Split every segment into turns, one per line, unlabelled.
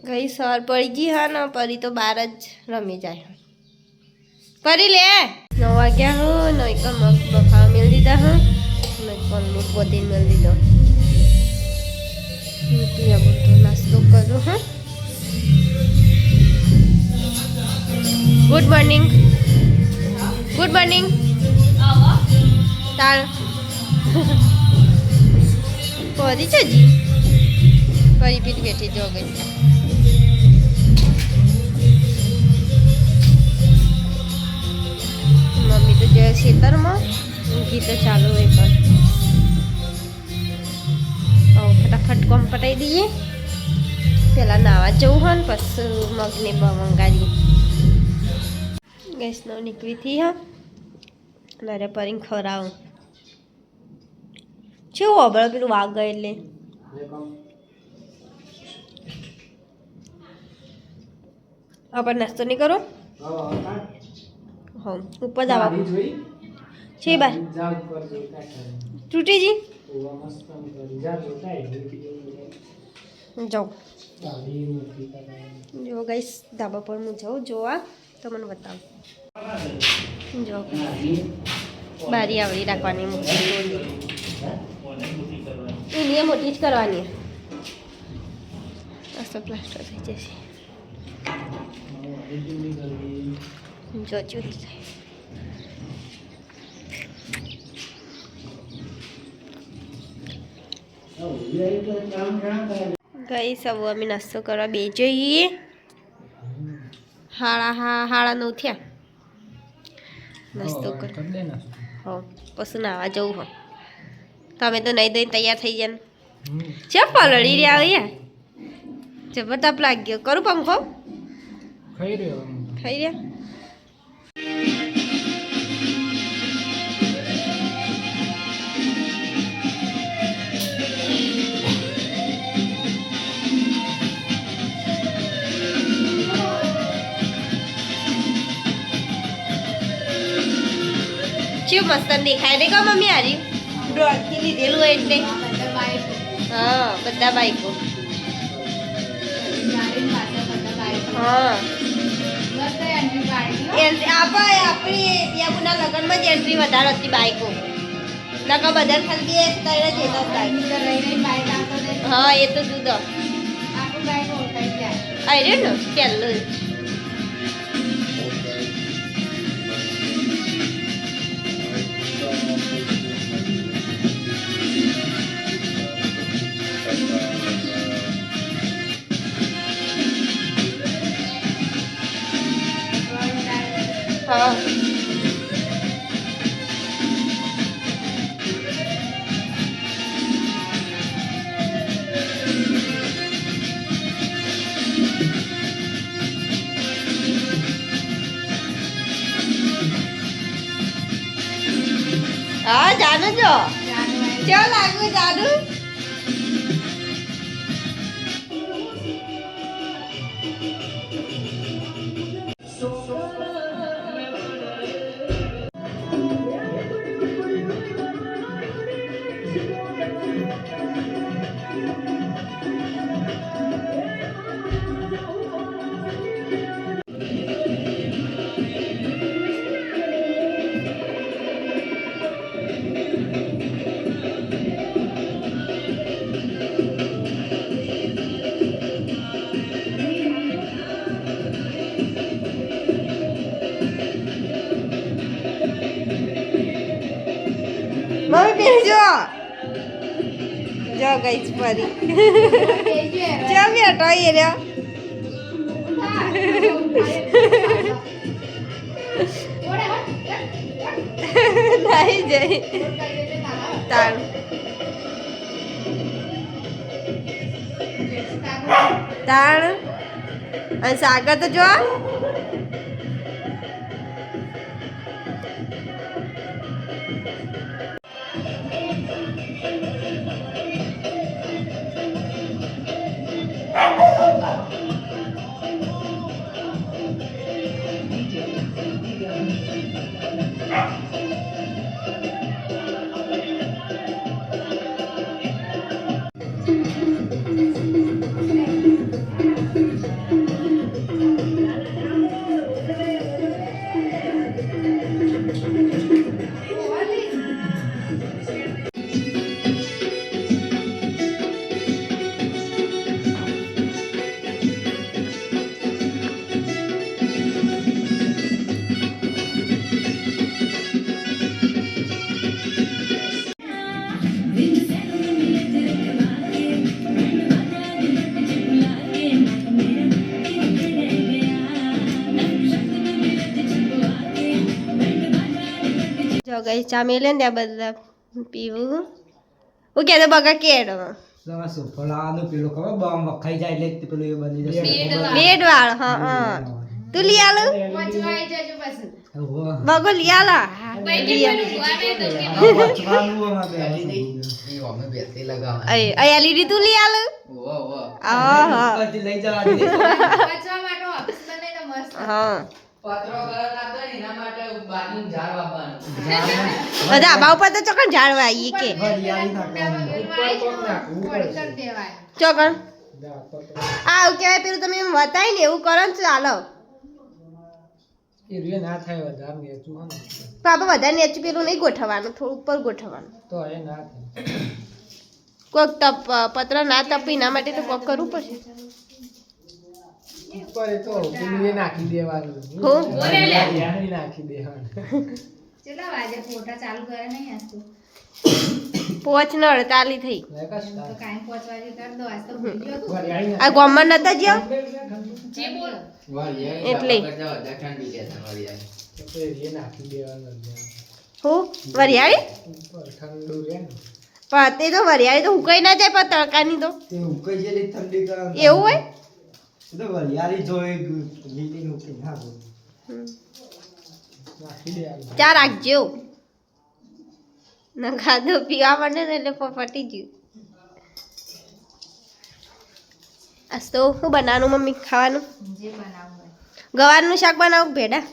ગઈ સવાર પડી ગઈ હા ને પરી તો બાર જ રમી જાય પરી લે 9 વાગ્યા હો નહીં તો મગ બફા મેળ દીધા હા નહીં પણ લોટ બધી મેળ દીધો તો નાસ્તો કરું હા ગુડ મોર્નિંગ તાર પરી છે જી પરી પીઠ બેઠી જો ગઈ મમ્મી તો જે ખેતરમાં ઊંઘી તો ચાલુ હોય પણ ફટાફટ કોમ પટાઈ દઈએ પેલા નાવા જવું હોય ને પછી મગને મંગાવીએ ગેસનો નીકળીથી હા મારે પરીને ખવડાવું કેવું અબળ પેલું વાગ ગયો એટલે આપણે નાસ્તો નહીં કરો હા ઉપર જવા છે બાર તૂટીજી જાઉં જો ગાઈસ ધાબા પર હું જાઉં જોવા તો મને બતાવો જો બારી આવડી રાખવાની મોટી એની મોટી જ કરવાની અસર પ્લાસ્ટર થઈ જશે જો ચોરી થાય ગઈ સૌ અમે નાસ્તો કરવા બે જઈએ હાડા 9 થયા નાસ્તો કર હો પછી નાવા જવું હો તમે તો નહીં દઈને તૈયાર થઈ જાય છે પલળી રહ્યા યાર જબરદસ્ત લાગ્યો કરું પંખો ખાઈ રહ્યા શું મસ્ત દેખાય ને કા મમ્મી આરી ડોલથી લીધેલું હોય એટલે હા બધા બાઈકો હા આપણી યાબુના લગ્નમાં જ એન્ટ્રી વધારે હતી બાઈકો નકા બધા ખાલી તૈયાર જતા હા એ તો જુદો આવી રહ્યું ને પહેલું હા હા જાનું જો કેવું લાગ્યું જાનું મમ્મી બેસજો જો ગઈ પરી જો બેઠો એ રહ્યો નહીં જઈ તાણ અને સાગર તો જો જો ગઈ ચા મેલે ને ત્યાં બધા પીવું હું કે બગા કેડ બેડ વાળ હા તું લઈ આલો બગો લઈ આલા અહીંયા લીધી તું લઈ આલો હા ધાબા ઉપર તો ચોકન ઝાડવા આવીએ કે ચોકન આ કેવાય પેલું તમે એમ વતાય ને એવું કરો ને ચાલો બાબા વધારે નેચું પેલું નહીં ગોઠવવાનું થોડું ઉપર ગોઠવવાનું કોક પત્ર ના તપી ના માટે તો કોક કરવું પડશે નાખી દેવાનું કેટલા વાગે ફોટા ચાલુ કરે નહીં આજ તો 5:48 થઈ તો કાઈ 5 વાગે કર દો આજ તો આ ગોમમાં નતા જ્યો જે બોલ એટલે નાખી દેવાનું હો વરિયાળી ઠંડુ રે પણ તે તો વરિયાળી તો હુકાઈ ના જાય પણ તડકાની તો તે હુકાઈ જાય ઠંડી કરા એવું હોય તો વરિયાળી જોઈ લીલી નુકી ના ગો ચા રાખજો ના ખાધો પીવા માંડે ને એટલે ફટી ગયું આજ તો શું બનાવવાનું મમ્મી ખાવાનું જે બનાવવું ગવારનું શાક બનાવું ભેડા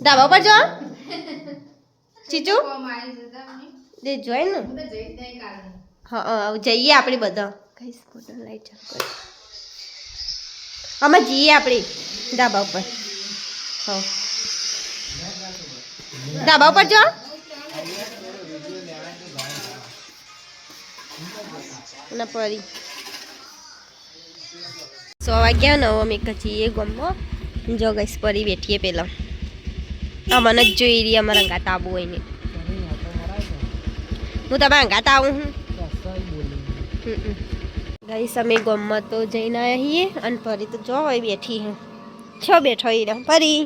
ધાબા પર જો ચીચુ દે જોઈ ને હા જઈએ આપણે બધા કઈ સ્કૂટર લાઈટ ચાલુ કરી અમે જઈએ આપણે ધાબા ઉપર હા ધાબા ઉપર જો ના પરી 100 વાગ્યા ને અમે જઈએ ગમો જો ગઈશ પરી બેઠીએ પેલા મને જ જોઈ રહી અમારા ગાતા આબુ હોય ને હું તમારા ગાતા આવું હું ગઈશ અમે ગમમાં તો જઈને આવ્યા છીએ અને પરી તો જો હોય બેઠી હે છો બેઠો એ પરી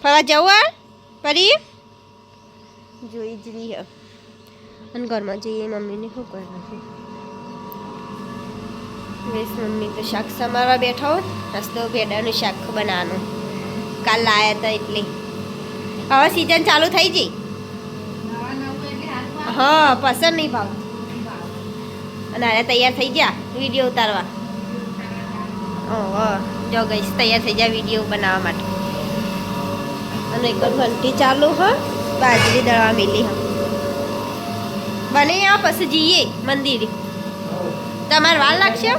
ફરવા જવું પરી જોઈ જ રહી હે અને ઘરમાં જઈએ મમ્મીને શું કરવા છે ગઈશ મમ્મી તો શાક સમારવા બેઠા હોત આજ તો ભેડાનું શાક બનાવવાનું કાલ લાયા હતા એટલે હવે સિઝન ચાલુ થઈ ગઈ હા પસંદ નહીં ભાવ અને આને તૈયાર થઈ ગયા વિડીયો ઉતારવા ઓહ જો ગઈશ તૈયાર થઈ ગયા વિડીયો બનાવવા માટે અને એક ઘંટી ચાલુ હ બાજરી દળવા મેલી હ બને આ પછી જઈએ મંદિરે તમારે વાર લાગશે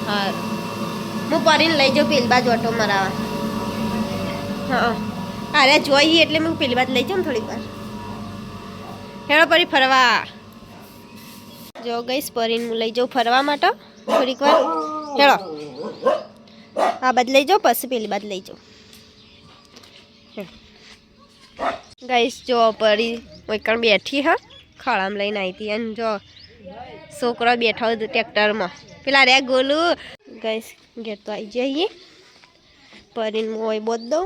હા હું પરીને લઈ જાઉં પેલી બાજુ ઓટો મરાવા હા અરે જોઈએ એટલે હું પેલી બાજુ લઈ જાઉં થોડીક વાર હેડો પરી ફરવા જો ગઈશ પરીને હું લઈ જાઉં ફરવા માટે થોડીક વાર હેડો આ બાજુ લઈ જાઉં પછી પેલી બાજુ લઈ જાઉં ગઈશ જો પરી ઓઈકણ બેઠી હા ખળામાં લઈને આવી હતી અને જો છોકરો બેઠો હતો ટ્રેક્ટરમાં પેલા રે ગોલું ગઈશ ઘેર તો આવી જઈએ પરીને મોય બોધ દઉં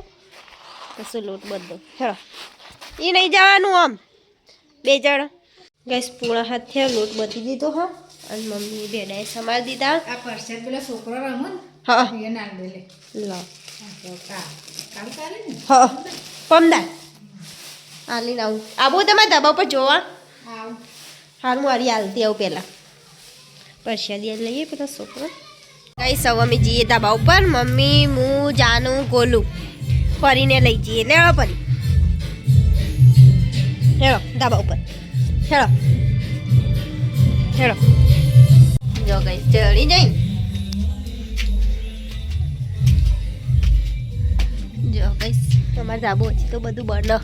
પછી લોટ બોધ દઉં હેડો એ નહીં જવાનું આમ બે જણ ગઈશ પૂણા હાથે લોટ બધી દીધો હા અને મમ્મી ભેડાએ સમારી દીધા આ પરસેટ પેલા છોકરો રમો હા લો હા પમદાર હાલીને આવું આબુ તમારે ધાબા પર જોવા હાલ હું હારી હાલતી આવું પહેલાં પરસાદી લઈએ પેલા છોકરો કઈ સૌ અમે જઈએ ધાબા ઉપર મમ્મી હું જાનું ગોલું ફરીને લઈ જઈએ લેવા પરી હેડો ધાબા ઉપર હેડો હેડો જો ગઈ ચડી જઈ જો ગઈ તમારે ધાબો છે તો બધું બને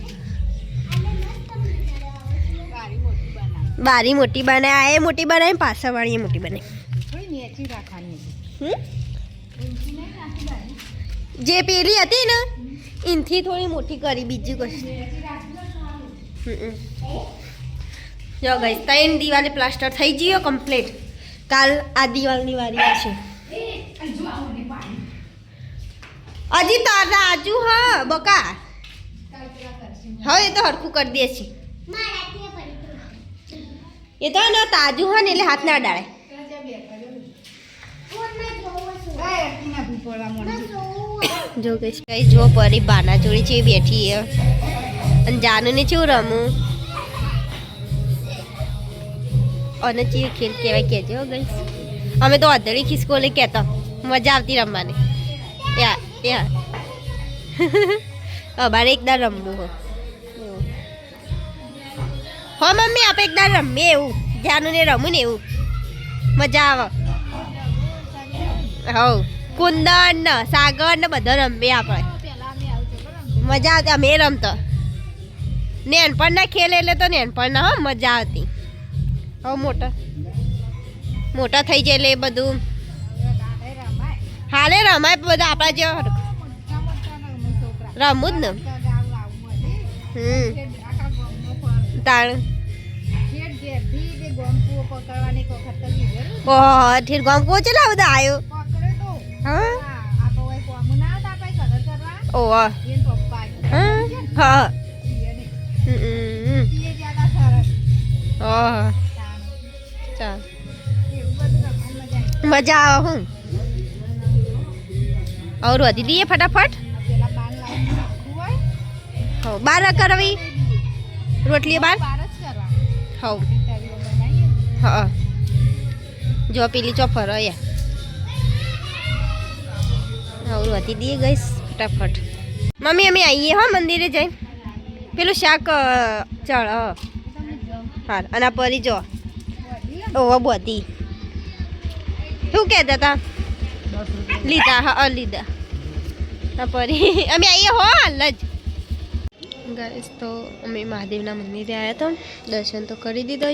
બારી મોટી બને આ એ મોટી બનાવી પાછળવાળી એ મોટી બને જે પેલી હતી ને એનથી થોડી મોટી કરી બીજી કશું જો ગઈ 3 દિવાલે પ્લાસ્ટર થઈ ગયો કમ્પ્લીટ કાલ આ દિવાળની વારી આવશે હજી તારા આજુ હા બકા હવે એ તો હરખું કરી દે છે એ તો ને તાજું હોય ને એટલે હાથ ના ડાળે જો કઈ જો પરી બાના જોડી છે બેઠી અને જાનુ ને શું રમું અને ચીર ખેલ કહેવાય કહેજો ગઈ અમે તો અધળી ખિસકોલી કહેતા મજા આવતી રમવાની યા યા અમારે એકદમ રમવું હો મમ્મી આપણે એકદમ રમીએ એવું જાનું ને રમું ને એવું મજા આવે હવ કુંદન ને સાગર ને બધા રમીએ આપણે મજા આવતી અમે રમતા નેનપણના ખેલ એટલે તો નેનપણના હો મજા આવતી હવે મોટા થઈ જાય એટલે એ બધું હાલે રમાય બધા આપણા જેવા રમવું જ ને તાણ ઠીર ગોમકુઓ ચલા બધા આવ્યો હા ઓહ હા ઓહ ચાલ મજા આવે હું और वधी दिए फटाफट हो 12 करवी रोटली 12 हो हाँ जो पीली चोफर है और वधी दिए गई फटाफट मम्मी अमी आइए हाँ मंदिरे जाए पेलू शाक चढ़ हाँ अना परी जो ओ बधी શું કહેતા હતા લીધા હા લીધા હા પરી અમે આવીએ હો હાલ જ ગાઈસ તો અમે મહાદેવના મંદિરે આવ્યા તો દર્શન તો કરી દીધો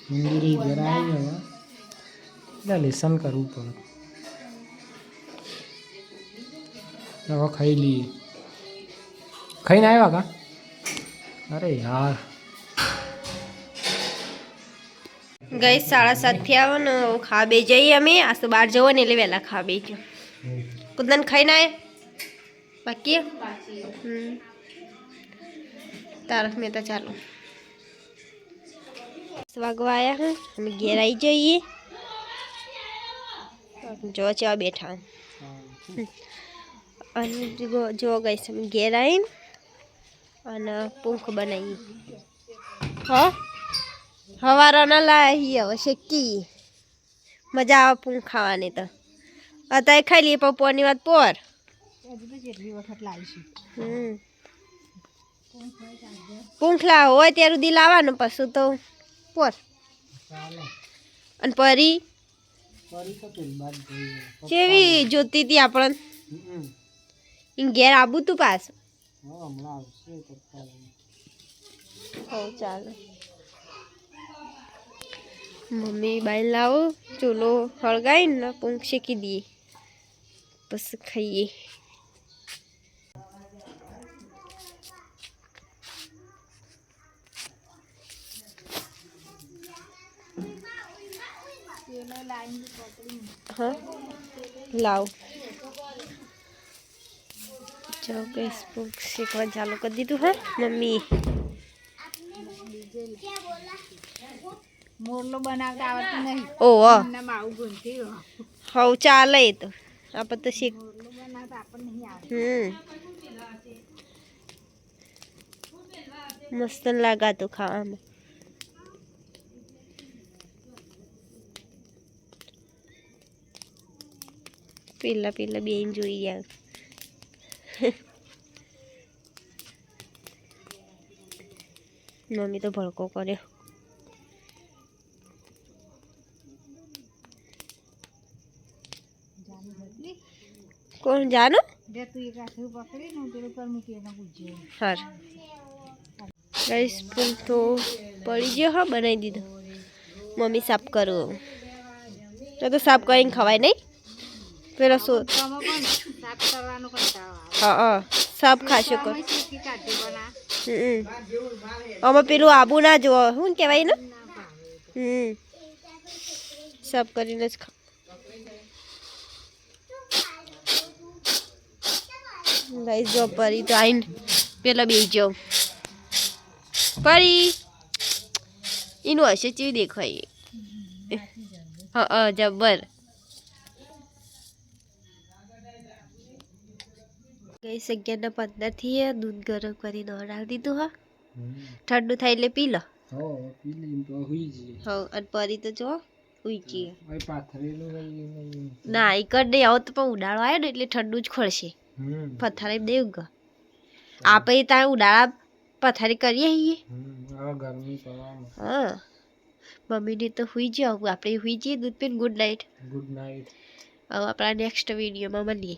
મંદિરે ઘર આવી ગયા લેસન કરવું પડે હવે ખાઈ લઈએ ખાઈને આવ્યા કા અરે યાર
ગઈ 7:30 થી આવો ને ખા બે જઈએ અમે આ તો બહાર જવો ને એટલે વહેલા ખા બે ગયો કુદન ખાઈને આય બાકી તારક મહેતા ચાલો વાગવા આવ્યા હા અમે ઘેર આવી જઈએ જો ચા બેઠા અને જો ગઈ અમે ઘેર આવીને અને પૂંખ બનાવી હા હવારના લાવી હવે શેકી મજા આવે પૂંખ ખાવાની તો અત્યારે ખાઈ લઈએ પપ્પાની વાત પોર પૂંખ લાવો હોય ત્યારે સુધી લાવવાનું પછી તો પોર અને પરી કેવી જોતી હતી આપણને ઘેર આવું તું પાછું ચાલો મમ્મી બાઈ લાવો ચૂલો હળગાવીને પૂંખ શેકી દઈએ પછી ખાઈએ હા લાવ ચાલો ગેસ પૂંખ શેકવાનું ચાલુ કરી દીધું હા મમ્મી
મોરલો બનાવતા આવડતું નહીં
ઓહો
માવું ગુંથી
હવ ચાલે તો આપણે તો શીખ
મોરલો બનાવતા આપણને નહીં આવડે
મસ્ત લાગાતું ખાવામાં પેલા બેન જોઈ ગયા મમ્મી તો ભડકો કર્યો કોણ જાનો
જે તું એક હાથે પકડી ને પેલું પર મૂકી એને પૂછ્યો
હા રાઈસ પૂંખ તો પડી ગયો હા બનાવી દીધો મમ્મી સાફ કરું તો સાફ કરીને ખવાય નહીં પેલો શું
સાફ કરવાનો કંટાળો આવે
હા સાફ ખાશો કર
શીખી કાઢી બના
આમાં પેલું આબુ ના જોવો શું કહેવાય ને સબ કરીને જ ખાવ ગાઈસ જો પરી તો આઈને પેલા બે જાઉં પરી એનું હશે ચેવી દેખાય હા જબર ગઈ 11:15 થી દૂધ ગરમ કરીને ઓરાવી દીધું હા ઠંડુ થાય એટલે પી લો અને પરી તો જો ઉઈ ગઈ ના એ કર નહીં આવો તો પણ ઉનાળો આવ્યો ને એટલે ઠંડુ જ ખોલશે પથારી દેવું ગ આપણે ત્યાં ઉનાળા પથારી કરીએ હા મમ્મીને તો હુઈ જાવ આપણે હુઈ જઈએ દૂધ પીને ગુડ નાઇટ હવે આપણા નેક્સ્ટ વિડીયોમાં મળીએ